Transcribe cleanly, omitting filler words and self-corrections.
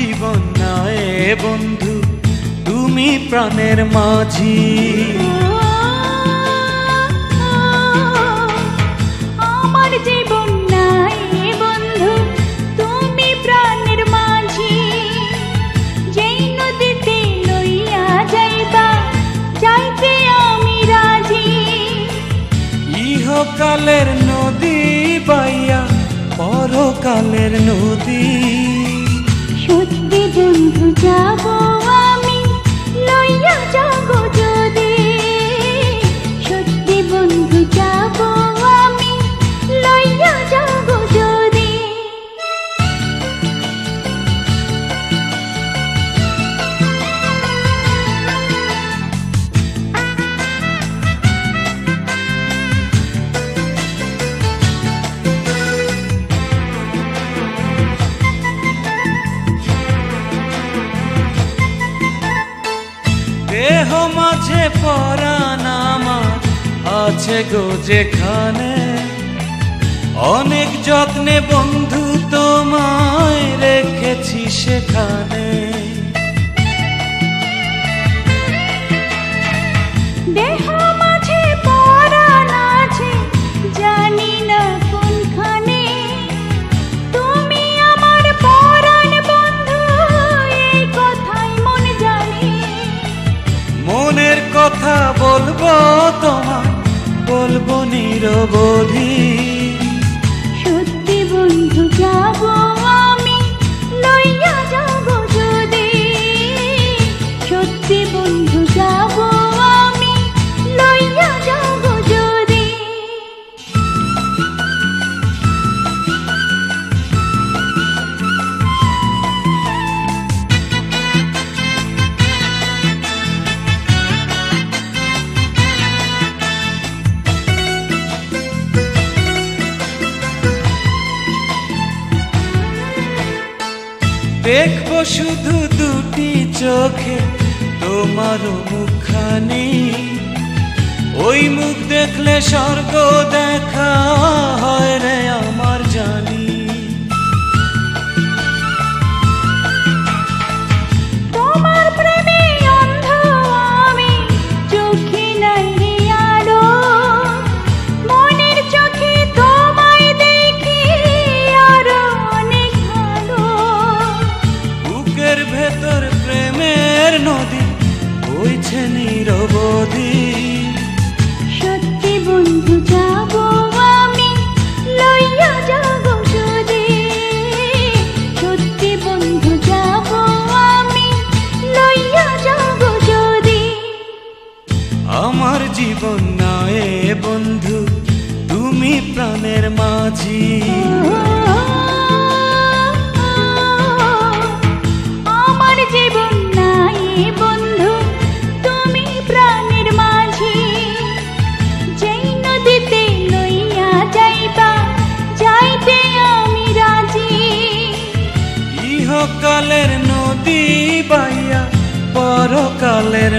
জীবন নয় বন্ধু, তুমি প্রাণের মাঝি। আমার জীবন নাই বন্ধু, তুমি প্রাণের মাঝি। যেই নদীতে লইয়া যাইবা, যাইতে আমি রাজি। ইহকালের নদী বাইয়া পরকালের নদী। সত্যি বন্ধু যাব আমি, লইয়া যাব যদি। সত্যি বন্ধু যাব আমি, লইয়া যাব যদি। দেহ মাঝে পরাণ আমার আছে গো যেখানে, অনেক যত্নে বন্ধু তোমায় রেখেছি সেখানে। দেহ মাঝে পরাণ আছে, জানি না কোনখানে। তুমি আমার পরাণ বন্ধু, এই কথাই মন জানে। মনের কথা বলবো তোমায়, বলবো নিরবধি। সত্যি বন্ধু যাব আমি, লইয়া যাব যদি। সত্যি বন্ধু যাব আমি, লইয়া যাব যদি। দেখবো শুধু দুটি চোখে তোমার মুখখানি। ওই মুখ দেখলে স্বর্গ দেখা হয় রে আমার জানি। তোমার প্রেমে অন্ধ আমি, চোখে নাই রে আলো। মনের চোখে তোমায় দেখি আরো অনেক ভালো। বুকের ভেতর প্রেমের নদী বইছে নিরবধি। সত্যি বন্ধু যাব আমি, লইয়া যাব যদি। সত্যি বন্ধু যাব আমি, লইয়া যাব যদি। আমার জীবন নয় বন্ধু, তুমি প্রাণের মাঝি। আমার জীবন নাই বন্ধু, তুমি প্রাণের মাঝি। যেই নদীতে লইয়া যাইবা, যাইতে আমি রাজি। ইহকালের নদী বাইয়া পরকালের